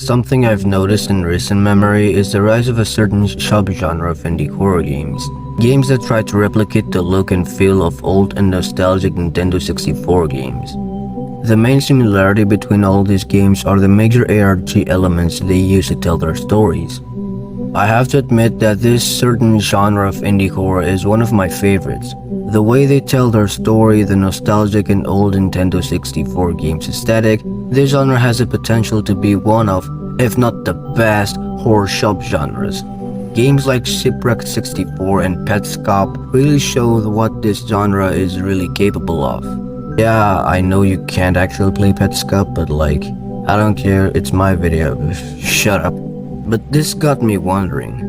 Something I've noticed in recent memory is the rise of a certain subgenre of indie horror games. Games that try to replicate the look and feel of old and nostalgic Nintendo 64 games. The main similarity between all these games are the major ARG elements they use to tell their stories. I have to admit that this certain genre of indie horror is one of my favorites. The way they tell their story, the nostalgic and old Nintendo 64 games aesthetic, this genre has the potential to be one of, if not the best, horror subgenres. Games like Shipwreck 64 and Petscop really show what this genre is really capable of. Yeah, I know you can't actually play Petscop, but I don't care, it's my video, shut up. But this got me wondering,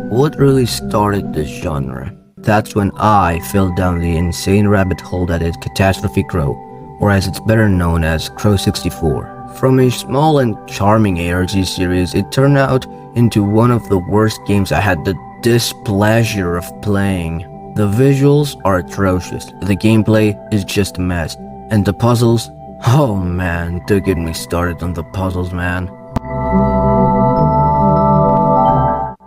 what really started this genre? That's when I fell down the insane rabbit hole that is Catastrophe Crow, or as it's better known as Crow 64. From a small and charming ARG series, it turned out into one of the worst games I had the displeasure of playing. The visuals are atrocious, the gameplay is just a mess, and the puzzles, oh man, don't get me started on the puzzles, man.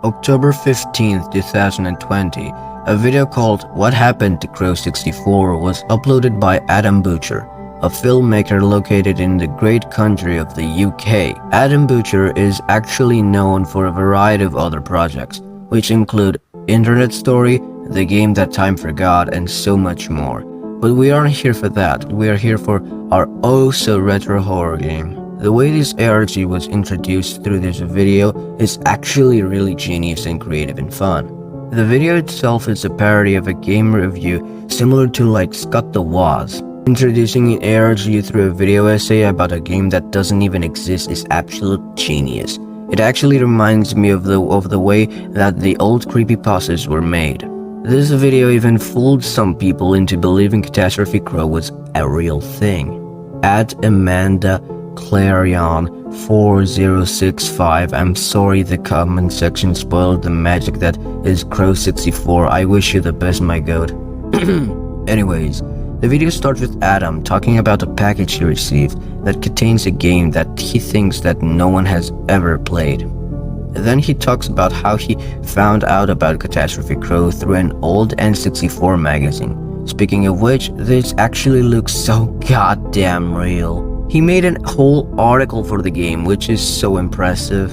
October 15th, 2020, a video called What Happened to Crow 64 was uploaded by Adam Butcher, a filmmaker located in the great country of the UK. Adam Butcher is actually known for a variety of other projects, which include Internet Story, The Game That Time Forgot, and so much more. But we aren't here for that, we are here for our oh-so-retro horror game. The way this ARG was introduced through this video is actually really genius and creative and fun. The video itself is a parody of a game review similar to Scott the Woz. Introducing an ARG through a video essay about a game that doesn't even exist is absolute genius. It actually reminds me of the way that the old creepypastas were made. This video even fooled some people into believing Catastrophe Crow was a real thing. At Amanda Clarion 4065, I'm sorry the comment section spoiled the magic that is Crow 64. I wish you the best, my goat. Anyways, the video starts with Adam talking about a package he received that contains a game that he thinks that no one has ever played. Then he talks about how he found out about Catastrophe Crow through an old N64 magazine. Speaking of which, this actually looks so goddamn real. He made a whole article for the game, which is so impressive.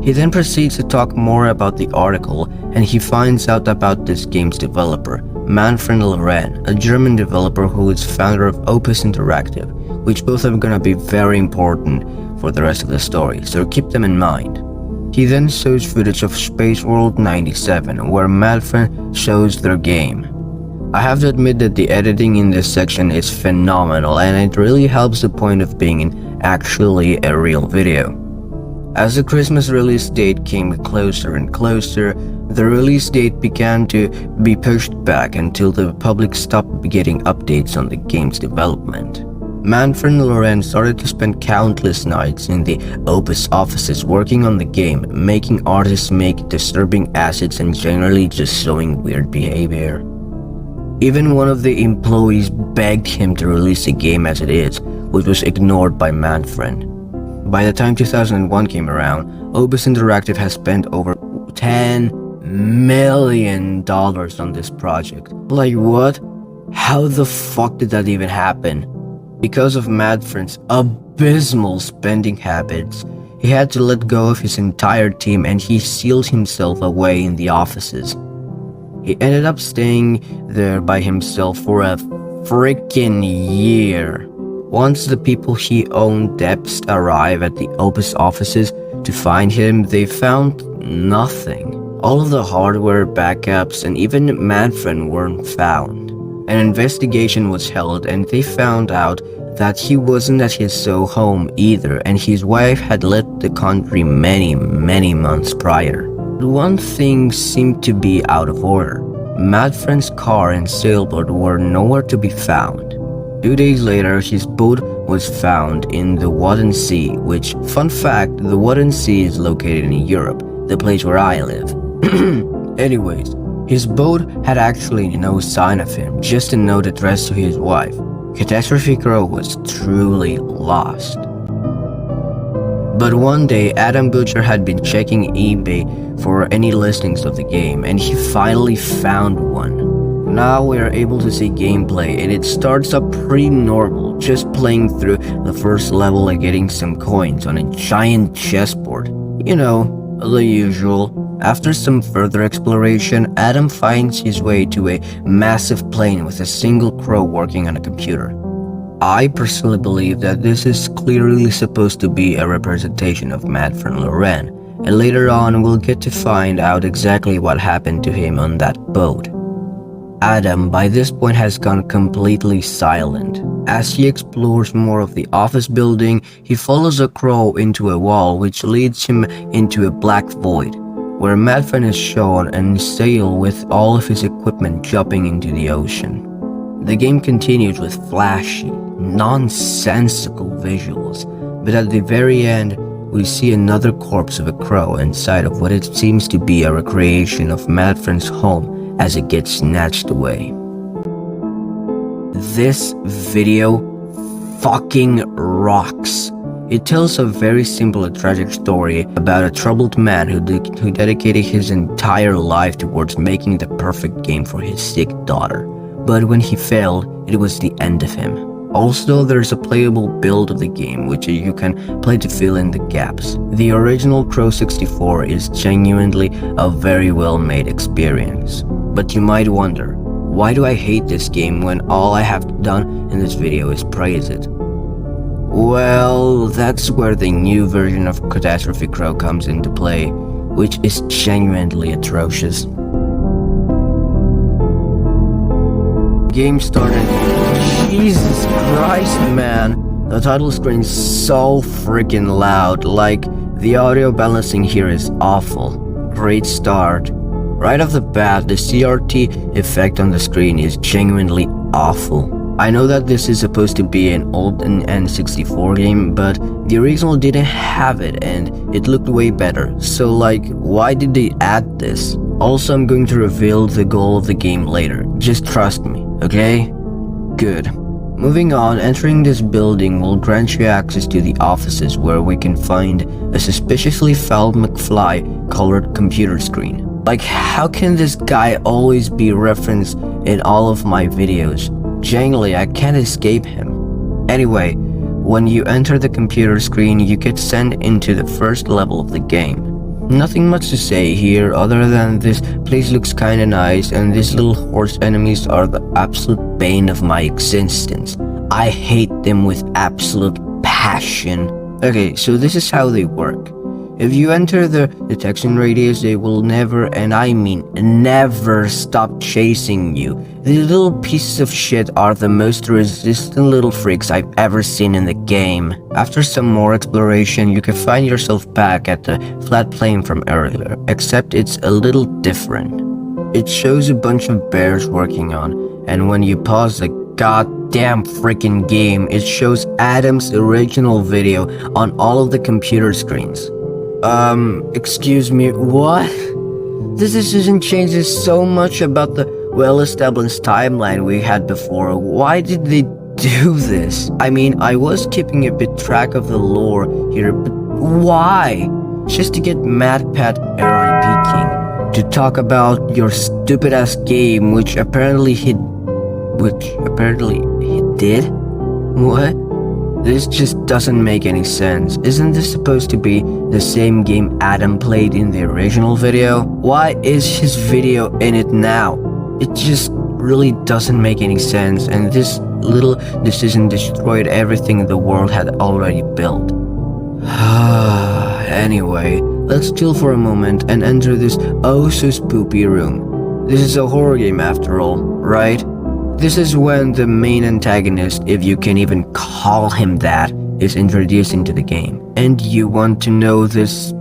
He then proceeds to talk more about the article, and he finds out about this game's developer, Manfred Loren, a German developer who is founder of Opus Interactive, which both are gonna be very important for the rest of the story, so keep them in mind. He then shows footage of Space World 97, where Manfred shows their game. I have to admit that the editing in this section is phenomenal, and it really helps the point of being actually a real video. As the Christmas release date came closer and closer, the release date began to be pushed back until the public stopped getting updates on the game's development. Manfred Loren started to spend countless nights in the Opus offices working on the game, making artists make disturbing assets and generally just showing weird behavior. Even one of the employees begged him to release the game as it is, which was ignored by Manfred. By the time 2001 came around, Opus Interactive has spent over $10 million on this project. Like what? How the fuck did that even happen? Because of Manfred's abysmal spending habits, he had to let go of his entire team and he sealed himself away in the offices. He ended up staying there by himself for a freaking year. Once the people he owned debts arrived at the Opus offices to find him, they found nothing. All of the hardware, backups, and even Manfred weren't found. An investigation was held and they found out that he wasn't at his home either, and his wife had left the country many months prior. One thing seemed to be out of order. Manfred's car and sailboat were nowhere to be found. 2 days later, his boat was found in the Wadden Sea, which, fun fact, the Wadden Sea is located in Europe, the place where I live. Anyways, his boat had actually no sign of him, just a note addressed to his wife. Catastrophe Crow was truly lost. But one day, Adam Butcher had been checking eBay for any listings of the game, and he finally found one. Now we are able to see gameplay, and it starts up pretty normal, just playing through the first level and getting some coins on a giant chessboard. You know, the usual. After some further exploration, Adam finds his way to a massive plane with a single crow working on a computer. I personally believe that this is clearly supposed to be a representation of Mad Friend Loren, and later on we'll get to find out exactly what happened to him on that boat. Adam by this point has gone completely silent. As he explores more of the office building, he follows a crow into a wall which leads him into a black void, where Madfriend is shown and sail with all of his equipment jumping into the ocean. The game continues with flashy, nonsensical visuals, but at the very end, we see another corpse of a crow inside of what it seems to be a recreation of Madfriend's home as it gets snatched away. This video fucking rocks. It tells a very simple and tragic story about a troubled man who dedicated his entire life towards making the perfect game for his sick daughter. But when he failed, it was the end of him. Also, there's a playable build of the game which you can play to fill in the gaps. The original Crow 64 is genuinely a very well made experience. But you might wonder, why do I hate this game when all I have done in this video is praise it? Well, that's where the new version of Catastrophe Crow comes into play, which is genuinely atrocious. Game started. Jesus Christ, man. The title screen's so freaking loud, like the audio balancing here is awful. Great start. Right off the bat, the CRT effect on the screen is genuinely awful. I know that this is supposed to be an old N64 game, but the original didn't have it and it looked way better. So like, why did they add this? Also, I'm going to reveal the goal of the game later. Just trust me, okay? Good. Moving on, entering this building will grant you access to the offices where we can find a suspiciously foul McFly colored computer screen. Like, how can this guy always be referenced in all of my videos? Genuinely, I can't escape him. Anyway, when you enter the computer screen, you get sent into the first level of the game. Nothing much to say here other than this place looks kinda nice and these little horse enemies are the absolute bane of my existence. I hate them with absolute passion. Okay, so this is how they work. If you enter the detection radius, they will never, and I mean never, stop chasing you. These little pieces of shit are the most resistant little freaks I've ever seen in the game. After some more exploration, you can find yourself back at the flat plane from earlier, except it's a little different. It shows a bunch of bears working on, and when you pause the goddamn freaking game, it shows Adam's original video on all of the computer screens. Excuse me, what? This decision changes so much about the well-established timeline we had before. Why did they do this? I mean, I was keeping a bit track of the lore here, but why? Just to get MadPat RIP King to talk about your stupid-ass game, which apparently he did? What? This just doesn't make any sense. Isn't this supposed to be the same game Adam played in the original video? Why is his video in it now? It just really doesn't make any sense, and this little decision destroyed everything the world had already built. Anyway, let's chill for a moment and enter this oh so spoopy room. This is a horror game after all, right? This is when the main antagonist, if you can even call him that, is introduced into the game. And you want to know this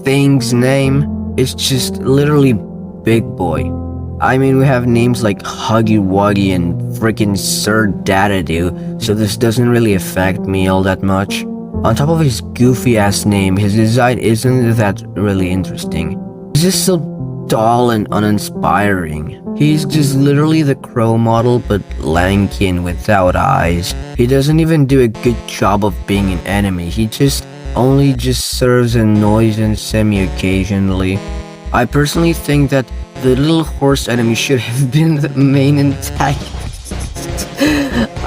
thing's name? It's just literally Big Boy. I mean, we have names like Huggy Wuggy and freaking Sir Dadadoo, so this doesn't really affect me all that much. On top of his goofy ass name, his design isn't that really interesting. It's just so dull and uninspiring. He's just literally the Crow model, but lanky and without eyes. He doesn't even do a good job of being an enemy. He just only just serves a nuisance semi-occasionally. I personally think that the little horse enemy should have been the main antagonist.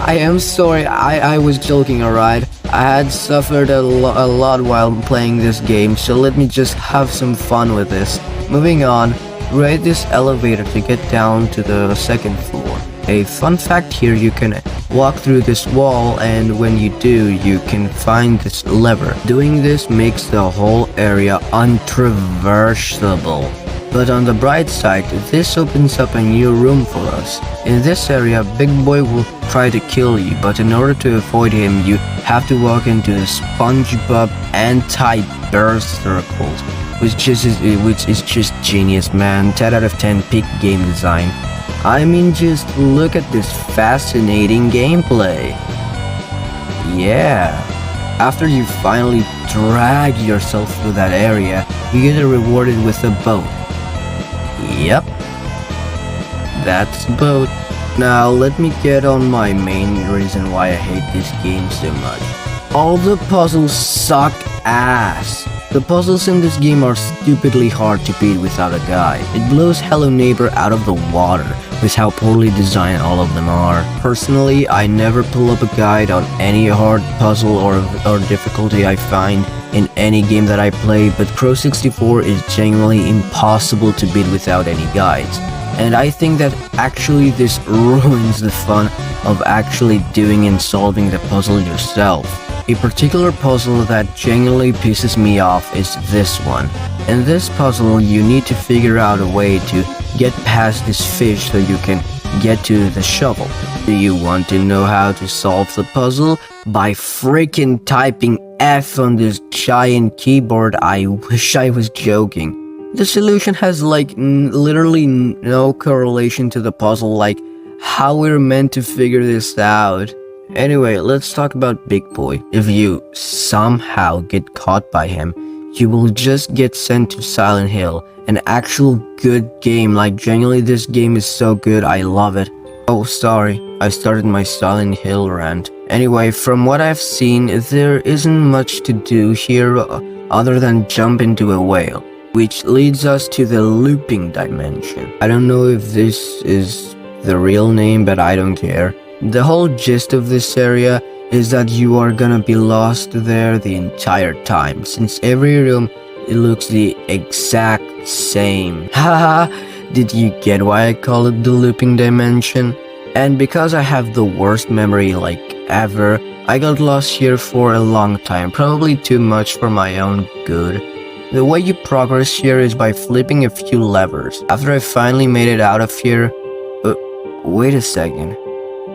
I am sorry, I was joking, alright? I had suffered a lot while playing this game, so let me just have some fun with this. Moving on, ride this elevator to get down to the second floor. A fun fact here, you can walk through this wall, and when you do, you can find this lever. Doing this makes the whole area untraversable. But on the bright side, this opens up a new room for us. In this area, Big Boy will try to kill you, but in order to avoid him, you have to walk into the SpongeBob anti-burst circles, which is just genius, man. 10 out of 10 peak game design. I mean, just look at this fascinating gameplay. Yeah. After you finally drag yourself through that area, you get rewarded with a boat. Yep. That's the boat. Now let me get on my main reason why I hate this game so much. All the puzzles suck ass. The puzzles in this game are stupidly hard to beat without a guide. It blows Hello Neighbor out of the water with how poorly designed all of them are. Personally, I never pull up a guide on any hard puzzle or difficulty I find in any game that I play, but Crow 64 is genuinely impossible to beat without any guides. And I think that actually this ruins the fun of actually doing and solving the puzzle yourself. A particular puzzle that genuinely pisses me off is this one. In this puzzle, you need to figure out a way to get past this fish so you can get to the shovel. Do you want to know how to solve the puzzle? By freaking typing F on this giant keyboard. I wish I was joking. The solution has like literally no correlation to the puzzle, like how we're meant to figure this out. Anyway, let's talk about Big Boy. If you somehow get caught by him, you will just get sent to Silent Hill, an actual good game. Like genuinely, this game is so good, I love it. Oh, sorry, I started my Silent Hill rant. Anyway, from what I've seen, there isn't much to do here other than jump into a whale, which leads us to the looping dimension. I don't know if this is the real name, but I don't care. The whole gist of this area is that you are gonna be lost there the entire time, since every room it looks the exact same. Haha, did you get why I call it the looping dimension? And because I have the worst memory like ever, I got lost here for a long time, probably too much for my own good. The way you progress here is by flipping a few levers. After I finally made it out of here, wait a second.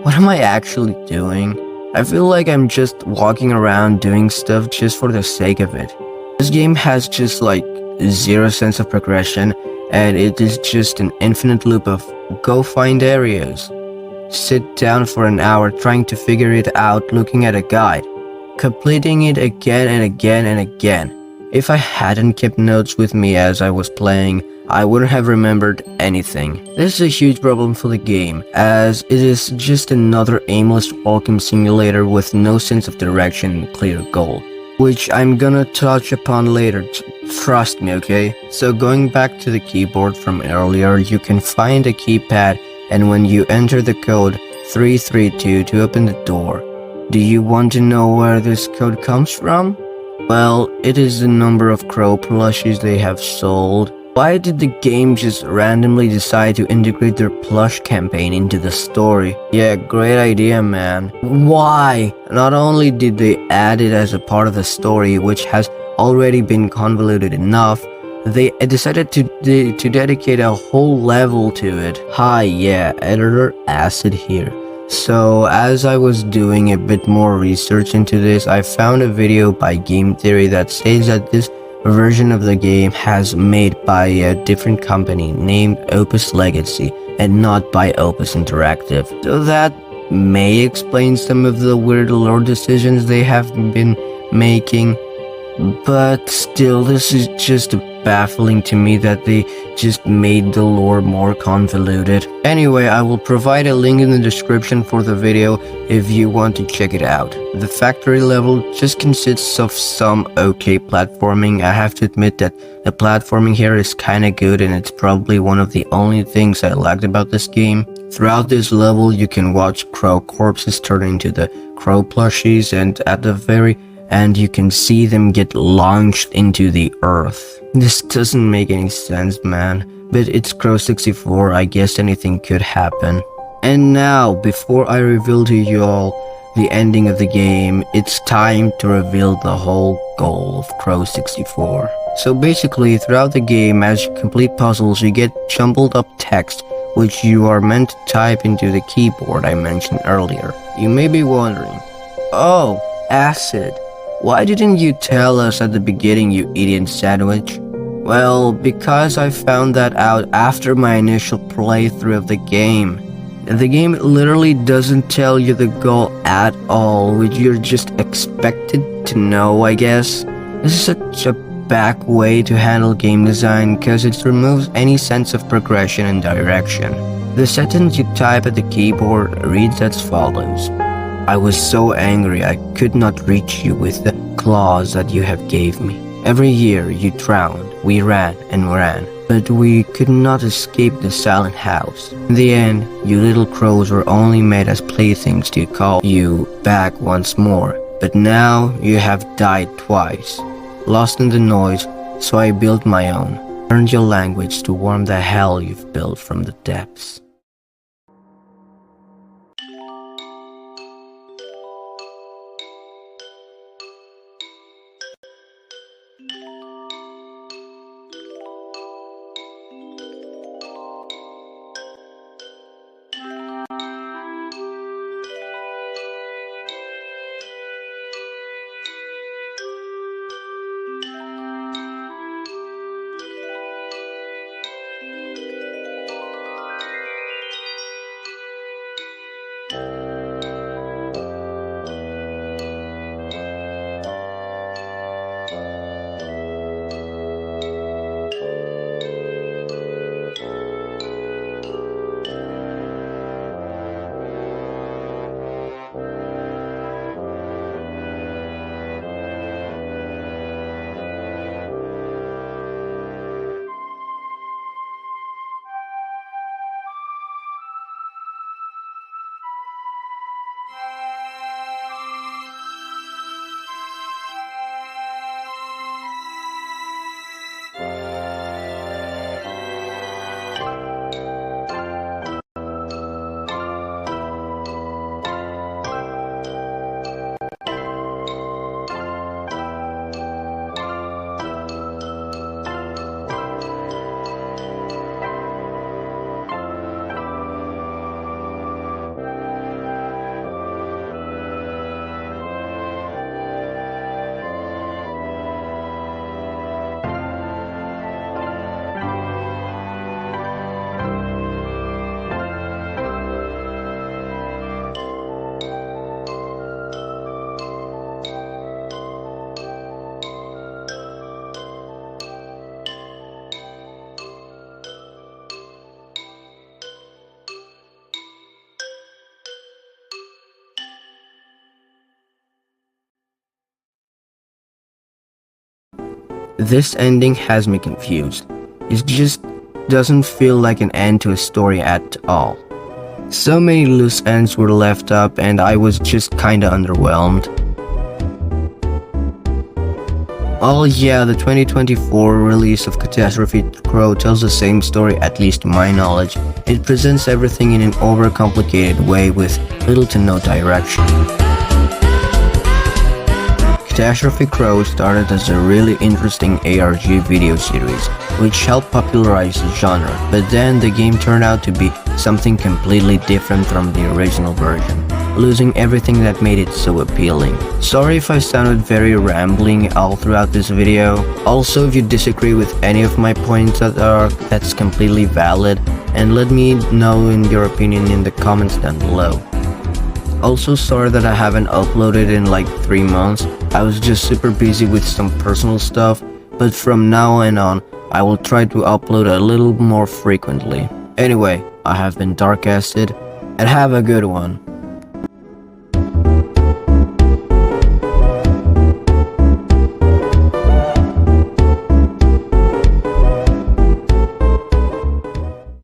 What am I actually doing? I feel like I'm just walking around doing stuff just for the sake of it. This game has just like zero sense of progression, and it is just an infinite loop of go find areas. Sit down for an hour trying to figure it out looking at a guide. Completing it again and again and again. If I hadn't kept notes with me as I was playing, I wouldn't have remembered anything. This is a huge problem for the game, as it is just another aimless walking simulator with no sense of direction and clear goal, which I'm gonna touch upon later, trust me, okay? So going back to the keyboard from earlier, you can find a keypad, and when you enter the code 332 to open the door. Do you want to know where this code comes from? Well, it is the number of Crow plushies they have sold. Why did the game just randomly decide to integrate their plush campaign into the story? Yeah, great idea, man. Why? Not only did they add it as a part of the story, which has already been convoluted enough, they decided to dedicate a whole level to it. Hi, yeah, editor acid here. So, as I was doing a bit more research into this, I found a video by Game Theory that says that this version of the game has made by a different company named Opus Legacy and not by Opus Interactive. So that may explain some of the weird lore decisions they have been making, but still, this is just a baffling to me that they just made the lore more convoluted. Anyway, I will provide a link in the description for the video if you want to check it out. The factory level just consists of some okay platforming. I have to admit that the platforming here is kinda good, and it's probably one of the only things I liked about this game. Throughout this level, you can watch crow corpses turn into the crow plushies, and at the very end you can see them get launched into the earth. This doesn't make any sense, man, but it's Crow 64, I guess anything could happen. And now, before I reveal to you all the ending of the game, it's time to reveal the whole goal of Crow 64. So basically, throughout the game, as you complete puzzles, you get jumbled up text which you are meant to type into the keyboard I mentioned earlier. You may be wondering, oh, acid. Why didn't you tell us at the beginning, you idiot sandwich? Well, because I found that out after my initial playthrough of the game. The game literally doesn't tell you the goal at all, which you're just expected to know, I guess. This is such a back way to handle game design because it removes any sense of progression and direction. The sentence you type at the keyboard reads as follows. I was so angry I could not reach you with the claws that you have gave me. Every year you drowned, we ran and ran, but we could not escape the silent house. In the end, you little crows were only made as playthings to call you back once more, but now you have died twice. Lost in the noise, so I built my own. Learned your language to warm the hell you've built from the depths. This ending has me confused. It just doesn't feel like an end to a story at all. So many loose ends were left up and I was just kinda underwhelmed. Oh yeah, the 2024 release of Catastrophe Crow tells the same story, at least to my knowledge. It presents everything in an overcomplicated way with little to no direction. Catastrophe Crow started as a really interesting ARG video series, which helped popularize the genre, but then the game turned out to be something completely different from the original version, losing everything that made it so appealing. Sorry if I sounded very rambling all throughout this video. Also, if you disagree with any of my points that's completely valid, and let me know in your opinion in the comments down below. Also, sorry that I haven't uploaded in like 3 months. I was just super busy with some personal stuff, but from now on, I will try to upload a little more frequently. Anyway, I have been Darkcasted, and have a good one.